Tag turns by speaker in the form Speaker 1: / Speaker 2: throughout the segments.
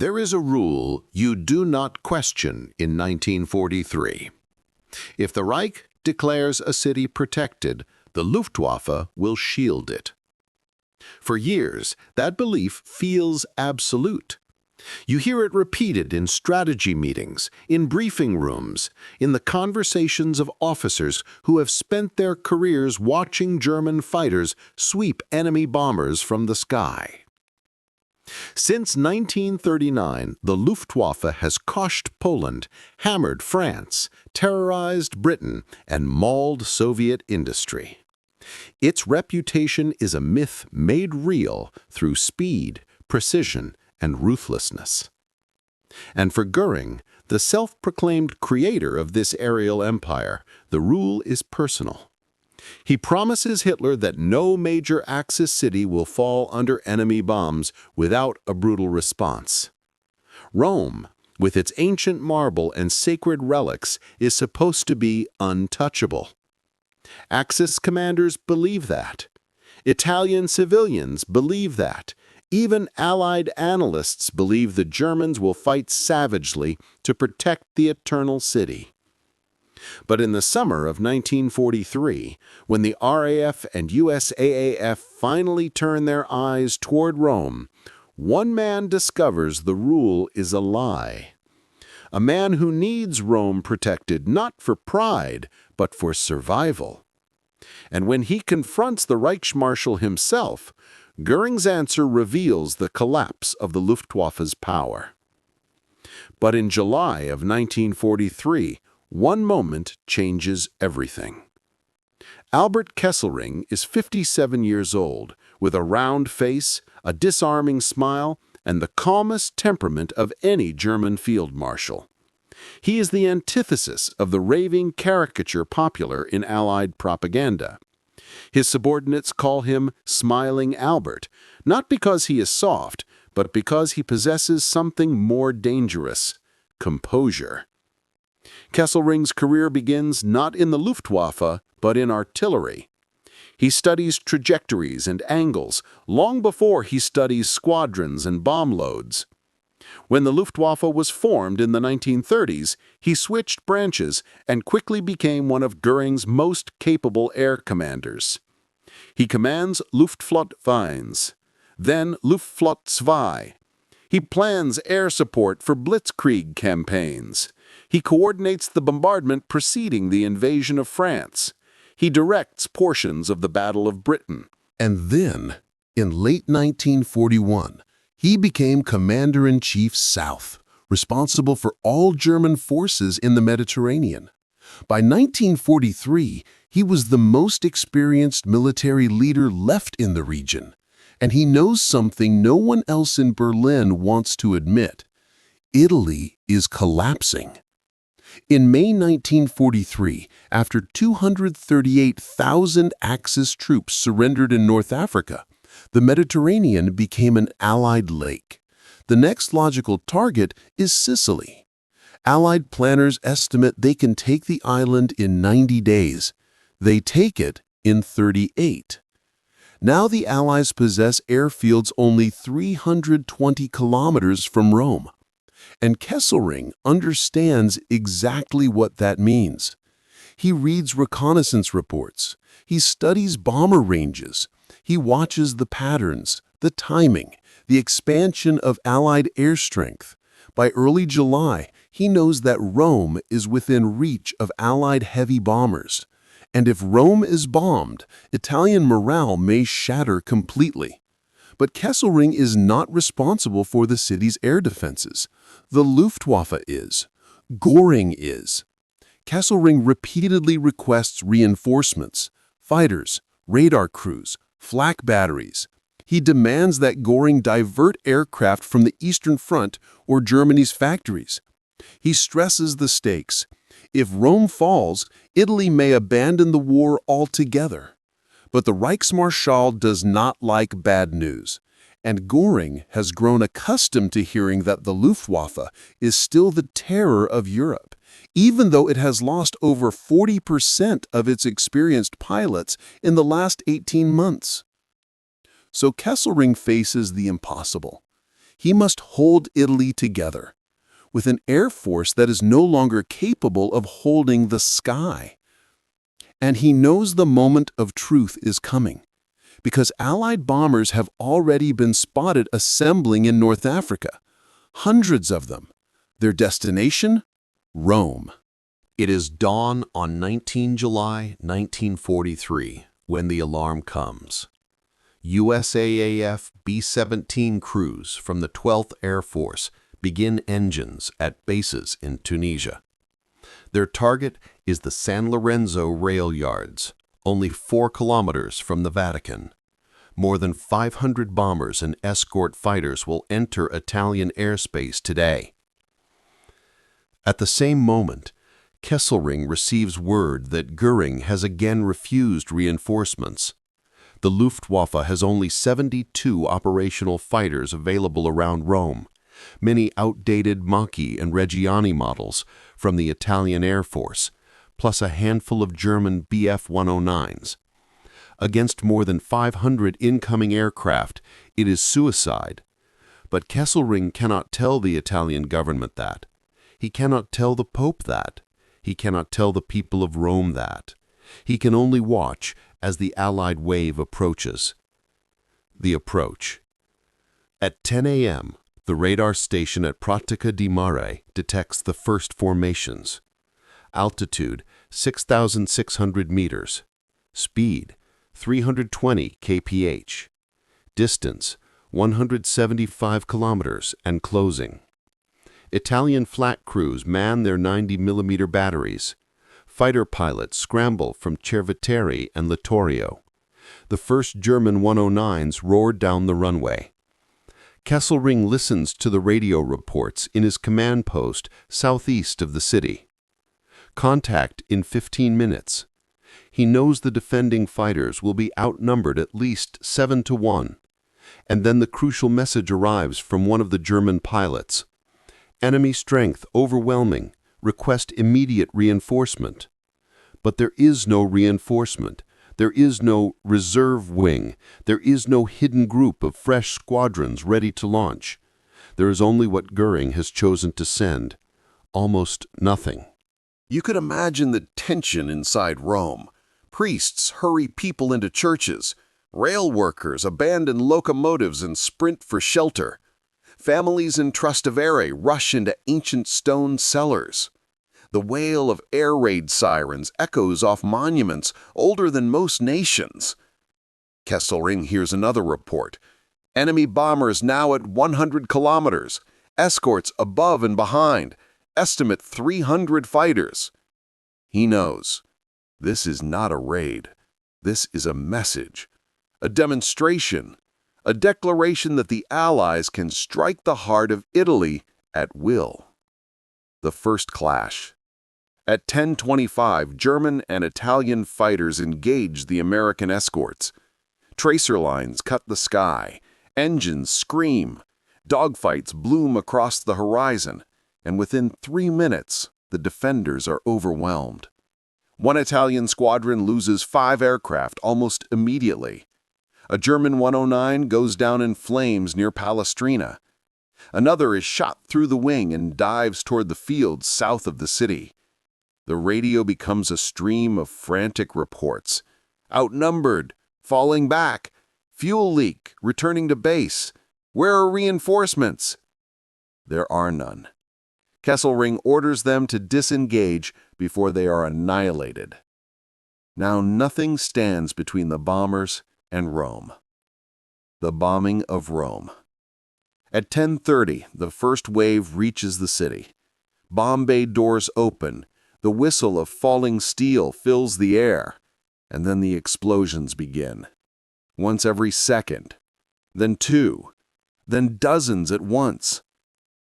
Speaker 1: There is a rule you do not question in 1943. If the Reich declares a city protected, the Luftwaffe will shield it. For years, that belief feels absolute. You hear it repeated in strategy meetings, in briefing rooms, in the conversations of officers who have spent their careers watching German fighters sweep enemy bombers from the sky. Since 1939, the Luftwaffe has crushed Poland, hammered France, terrorized Britain, and mauled Soviet industry. Its reputation is a myth made real through speed, precision, and ruthlessness. And for Göring, the self-proclaimed creator of this aerial empire, the rule is personal. He promises Hitler that no major Axis city will fall under enemy bombs without a brutal response. Rome, with its ancient marble and sacred relics, is supposed to be untouchable. Axis commanders believe that. Italian civilians believe that. Even Allied analysts believe the Germans will fight savagely to protect the eternal city. But in the summer of 1943, when the RAF and USAAF finally turn their eyes toward Rome, one man discovers the rule is a lie. A man who needs Rome protected not for pride, but for survival. And when he confronts the Reich Marshal himself, Göring's answer reveals the collapse of the Luftwaffe's power. But in July of 1943, one moment changes everything. Albert Kesselring is 57 years old, with a round face, a disarming smile, and the calmest temperament of any German field marshal. He is the antithesis of the raving caricature popular in Allied propaganda. His subordinates call him Smiling Albert, not because he is soft, but because he possesses something more dangerous: composure. Kesselring's career begins not in the Luftwaffe, but in artillery. He studies trajectories and angles long before he studies squadrons and bomb loads. When the Luftwaffe was formed in the 1930s, he switched branches and quickly became one of Göring's most capable air commanders. He commands Luftflotte 1, then Luftflotte 2. He plans air support for blitzkrieg campaigns. He coordinates the bombardment preceding the invasion of France. He directs portions of the Battle of Britain.
Speaker 2: And then, in late 1941, he became Commander-in-Chief South, responsible for all German forces in the Mediterranean. By 1943, he was the most experienced military leader left in the region, and he knows something no one else in Berlin wants to admit. Italy is collapsing. In May 1943, after 238,000 Axis troops surrendered in North Africa, the Mediterranean became an Allied lake. The next logical target is Sicily. Allied planners estimate they can take the island in 90 days. They take it in 38. Now the Allies possess airfields only 320 kilometers from Rome. And Kesselring understands exactly what that means. He reads reconnaissance reports. He studies bomber ranges. He watches the patterns, the timing, the expansion of Allied air strength. By early July, he knows that Rome is within reach of Allied heavy bombers. And if Rome is bombed, Italian morale may shatter completely. But Kesselring is not responsible for the city's air defenses. The Luftwaffe is. Göring is. Kesselring repeatedly requests reinforcements: fighters, radar crews, flak batteries. He demands that Göring divert aircraft from the Eastern Front or Germany's factories. He stresses the stakes. If Rome falls, Italy may abandon the war altogether. But the Reichsmarschall does not like bad news, and Göring has grown accustomed to hearing that the Luftwaffe is still the terror of Europe, even though it has lost over 40% of its experienced pilots in the last 18 months. So Kesselring faces the impossible. He must hold Italy together with an air force that is no longer capable of holding the sky. And he knows the moment of truth is coming, because Allied bombers have already been spotted assembling in North Africa, hundreds of them. Their destination? Rome.
Speaker 1: It is dawn on 19 July 1943 when the alarm comes. USAAF B-17 crews from the 12th Air Force begin engines at bases in Tunisia. Their target is the San Lorenzo rail yards, only 4 kilometers from the Vatican. More than 500 bombers and escort fighters will enter Italian airspace today. At the same moment, Kesselring receives word that Göring has again refused reinforcements. The Luftwaffe has only 72 operational fighters available around Rome, many outdated Mach-E and Reggiani models from the Italian Air Force, plus a handful of German Bf-109s. Against more than 500 incoming aircraft, it is suicide. But Kesselring cannot tell the Italian government that. He cannot tell the Pope that. He cannot tell the people of Rome that. He can only watch as the Allied wave approaches. The approach. At 10 a.m., the radar station at Pratica di Mare detects the first formations. Altitude, 6,600 meters. Speed, 320 kph. Distance, 175 kilometers and closing. Italian flak crews man their 90mm batteries. Fighter pilots scramble from Cerveteri and Littorio. The first German 109s roared down the runway. Kesselring listens to the radio reports in his command post southeast of the city. Contact in 15 minutes. He knows the defending fighters will be outnumbered at least 7-1. And then the crucial message arrives from one of the German pilots. Enemy strength overwhelming. Request immediate reinforcement. But there is no reinforcement. There is no reserve wing. There is no hidden group of fresh squadrons ready to launch. There is only what Göring has chosen to send. Almost nothing.
Speaker 2: You could imagine the tension inside Rome. Priests hurry people into churches. Rail workers abandon locomotives and sprint for shelter. Families in Trastevere rush into ancient stone cellars. The wail of air raid sirens echoes off monuments older than most nations. Kesselring hears another report. Enemy bombers now at 100 kilometers. Escorts above and behind. Estimate 300 fighters. He knows. This is not a raid. This is a message. A demonstration. A declaration that the Allies can strike the heart of Italy at will. The first clash. At 10:25, German and Italian fighters engaged the American escorts. Tracer lines cut the sky. Engines scream. Dogfights bloom across the horizon. And within 3 minutes, the defenders are overwhelmed. One Italian squadron loses 5 aircraft almost immediately. A German 109 goes down in flames near Palestrina. Another is shot through the wing and dives toward the fields south of the city. The radio becomes a stream of frantic reports. Outnumbered, falling back, fuel leak, returning to base. Where are reinforcements? There are none. Kesselring orders them to disengage before they are annihilated. Now nothing stands between the bombers and Rome. The bombing of Rome. At 10:30, the first wave reaches the city. Bomb bay doors open. The whistle of falling steel fills the air, and then the explosions begin. Once every second, then 2, then dozens at once.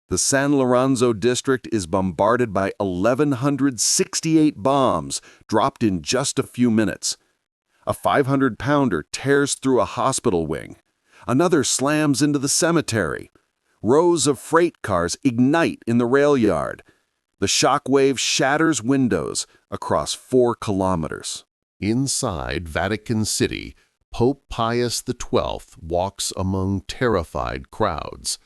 Speaker 2: The San Lorenzo district is bombarded by 1,168 bombs dropped in just a few minutes. A 500-pounder tears through a hospital wing. Another slams into the cemetery. Rows of freight cars ignite in the rail yard. The shock wave shatters windows across 4 kilometers.
Speaker 1: Inside Vatican City, Pope Pius XII walks among terrified crowds.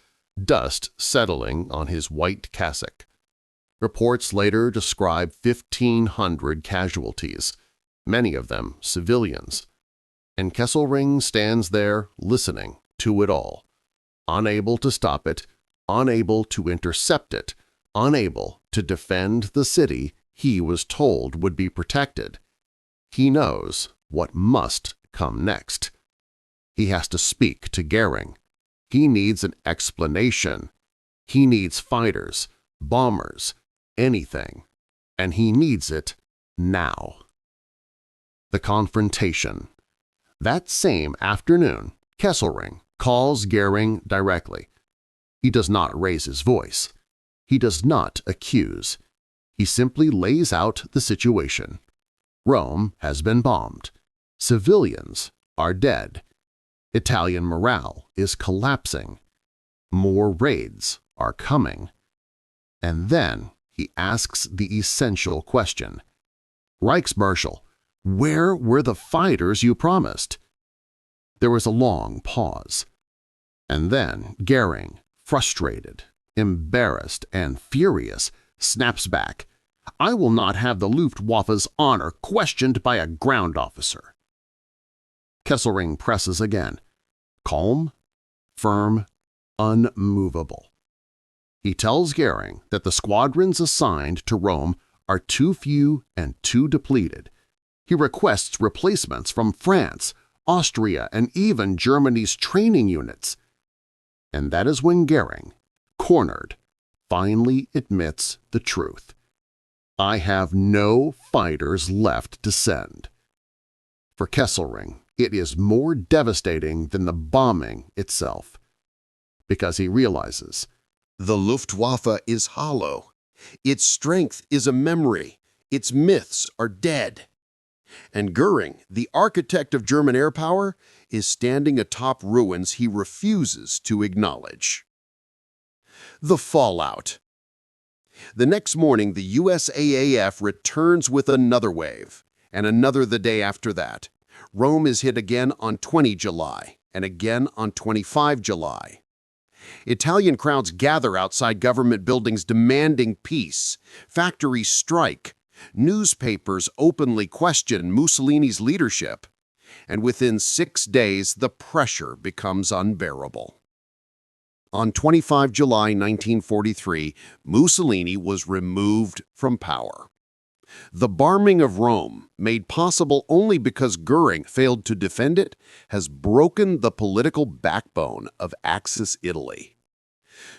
Speaker 1: dust settling on his white cassock. Reports later describe 1,500 casualties, many of them civilians. And Kesselring stands there listening to it all, unable to stop it, unable to intercept it, unable to defend the city he was told would be protected. He knows what must come next. He has to speak to Göring. He needs an explanation. He needs fighters, bombers, anything. And he needs it now. The confrontation. That same afternoon, Kesselring calls Göring directly. He does not raise his voice. He does not accuse. He simply lays out the situation. Rome has been bombed. Civilians are dead. Italian morale is collapsing. More raids are coming. And then he asks the essential question. Reichsmarschall, where were the fighters you promised? There was a long pause. And then Göring, frustrated, embarrassed, and furious, snaps back. I will not have the Luftwaffe's honor questioned by a ground officer. Kesselring presses again. Calm, firm, unmovable. He tells Göring that the squadrons assigned to Rome are too few and too depleted. He requests replacements from France, Austria, and even Germany's training units. And that is when Göring, cornered, finally admits the truth. I have no fighters left to send. For Kesselring, it is more devastating than the bombing itself, because he realizes
Speaker 2: The Luftwaffe is hollow. Its strength is a memory. Its myths are dead. And Göring, the architect of German air power, is standing atop ruins he refuses to acknowledge. The fallout. The next morning, the USAAF returns with another wave, and another the day after that. Rome is hit again on 20 July, and again on 25 July. Italian crowds gather outside government buildings demanding peace. Factories strike. Newspapers openly question Mussolini's leadership. And within 6 days, the pressure becomes unbearable. On 25 July 1943, Mussolini was removed from power. The bombing of Rome, made possible only because Göring failed to defend it, has broken the political backbone of Axis Italy.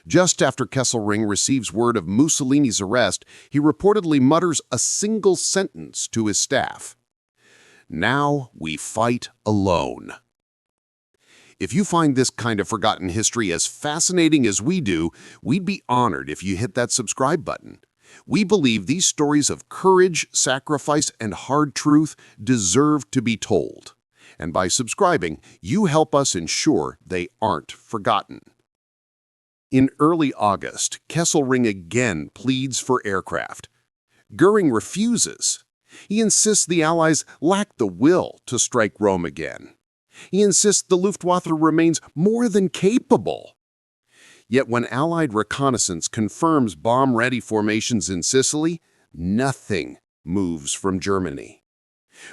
Speaker 2: Just after Kesselring receives word of Mussolini's arrest, he reportedly mutters a single sentence to his staff. Now we fight alone. If you find this kind of forgotten history as fascinating as we do, we'd be honored if you hit that subscribe button. We believe these stories of courage, sacrifice, and hard truth deserve to be told. And by subscribing, you help us ensure they aren't forgotten. In early August, Kesselring again pleads for aircraft. Göring refuses. He insists the Allies lack the will to strike Rome again. He insists the Luftwaffe remains more than capable. Yet when Allied reconnaissance confirms bomb-ready formations in Sicily, nothing moves from Germany.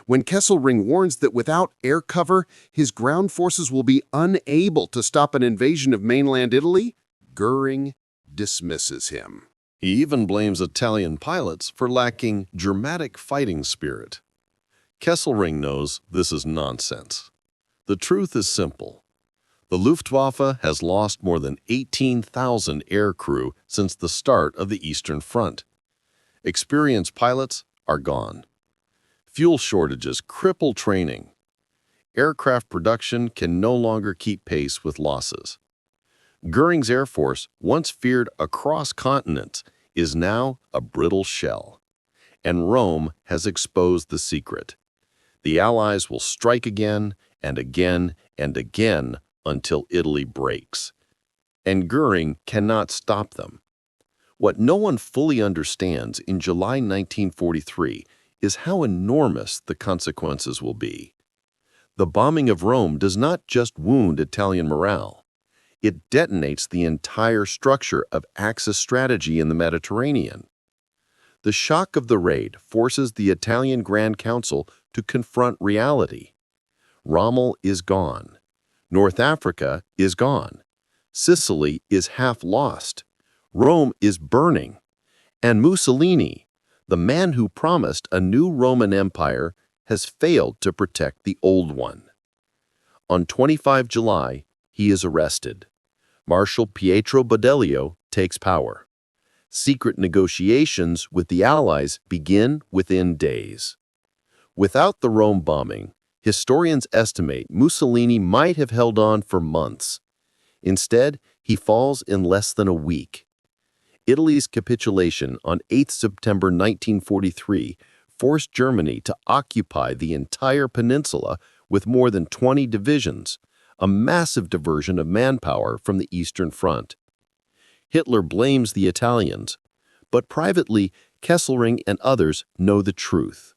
Speaker 2: When Kesselring warns that without air cover, his ground forces will be unable to stop an invasion of mainland Italy, Göring dismisses him.
Speaker 3: He even blames Italian pilots for lacking dramatic fighting spirit. Kesselring knows this is nonsense. The truth is simple. The Luftwaffe has lost more than 18,000 air crew since the start of the Eastern Front. Experienced pilots are gone. Fuel shortages cripple training. Aircraft production can no longer keep pace with losses. Göring's Air Force, once feared across continents, is now a brittle shell. And Rome has exposed the secret. The Allies will strike again and again and again until Italy breaks. And Göring cannot stop them. What no one fully understands in July 1943 is how enormous the consequences will be. The bombing of Rome does not just wound Italian morale. It detonates the entire structure of Axis strategy in the Mediterranean. The shock of the raid forces the Italian Grand Council to confront reality. Rommel is gone. North Africa is gone. Sicily is half lost. Rome is burning. And Mussolini, the man who promised a new Roman Empire, has failed to protect the old one. On 25 July, he is arrested. Marshal Pietro Badoglio takes power. Secret negotiations with the Allies begin within days. Without the Rome bombing, historians estimate Mussolini might have held on for months. Instead, he falls in less than a week. Italy's capitulation on 8 September 1943 forced Germany to occupy the entire peninsula with more than 20 divisions, a massive diversion of manpower from the Eastern Front. Hitler blames the Italians, but privately, Kesselring and others know the truth.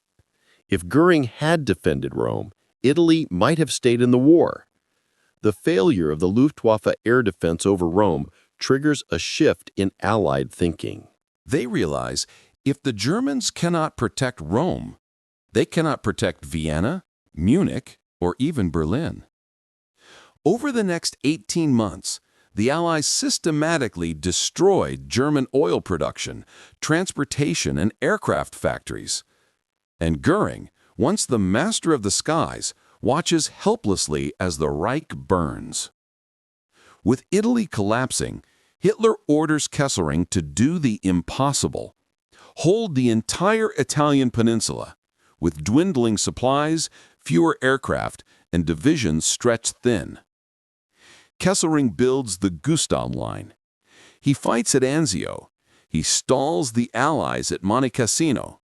Speaker 3: If Göring had defended Rome, Italy might have stayed in the war. The failure of the Luftwaffe air defense over Rome triggers a shift in Allied thinking.
Speaker 4: They realize if the Germans cannot protect Rome, they cannot protect Vienna, Munich, or even Berlin. Over the next 18 months, the Allies systematically destroyed German oil production, transportation, and aircraft factories. And Göring, once the master of the skies, watches helplessly as the Reich burns. With Italy collapsing, Hitler orders Kesselring to do the impossible: hold the entire Italian peninsula, with dwindling supplies, fewer aircraft, and divisions stretched thin. Kesselring builds the Gustav Line. He fights at Anzio. He stalls the Allies at Monte Cassino.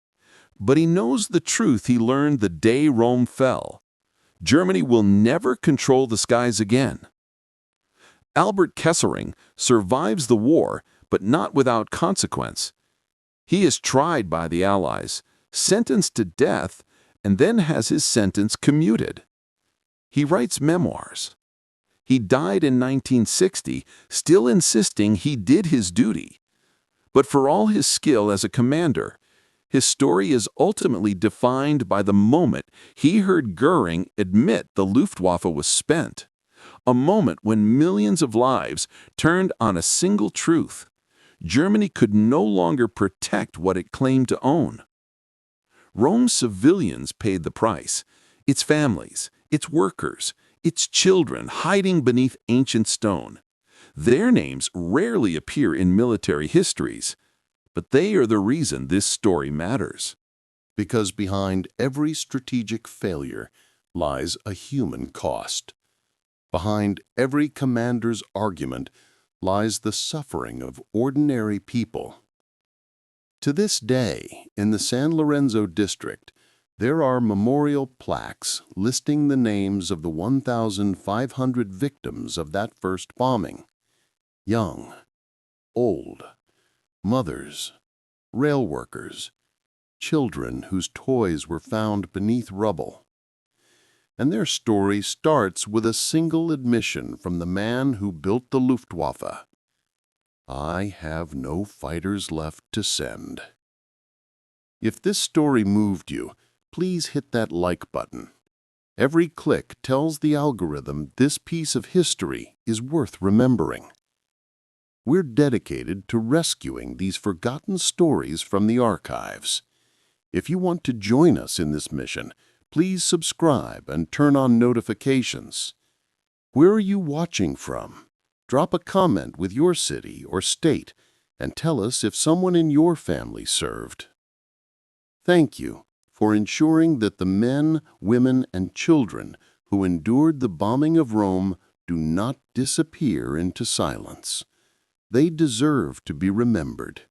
Speaker 4: But he knows the truth he learned the day Rome fell. Germany will never control the skies again. Albert Kesselring survives the war, but not without consequence. He is tried by the Allies, sentenced to death, and then has his sentence commuted. He writes memoirs. He died in 1960, still insisting he did his duty. But for all his skill as a commander, his story is ultimately defined by the moment he heard Göring admit the Luftwaffe was spent, a moment when millions of lives turned on a single truth: Germany could no longer protect what it claimed to own. Rome's civilians paid the price: its families, its workers, its children hiding beneath ancient stone. Their names rarely appear in military histories, but they are the reason this story matters.
Speaker 2: Because behind every strategic failure lies a human cost. Behind every commander's argument lies the suffering of ordinary people. To this day, in the San Lorenzo district, there are memorial plaques listing the names of the 1,500 victims of that first bombing. Young, old, mothers, rail workers, children whose toys were found beneath rubble. And their story starts with a single admission from the man who built the Luftwaffe: "I have no fighters left to send." If this story moved you, please hit that like button. Every click tells the algorithm this piece of history is worth remembering. We're dedicated to rescuing these forgotten stories from the archives. If you want to join us in this mission, please subscribe and turn on notifications. Where are you watching from? Drop a comment with your city or state and tell us if someone in your family served. Thank you for ensuring that the men, women, and children who endured the bombing of Rome do not disappear into silence. They deserve to be remembered.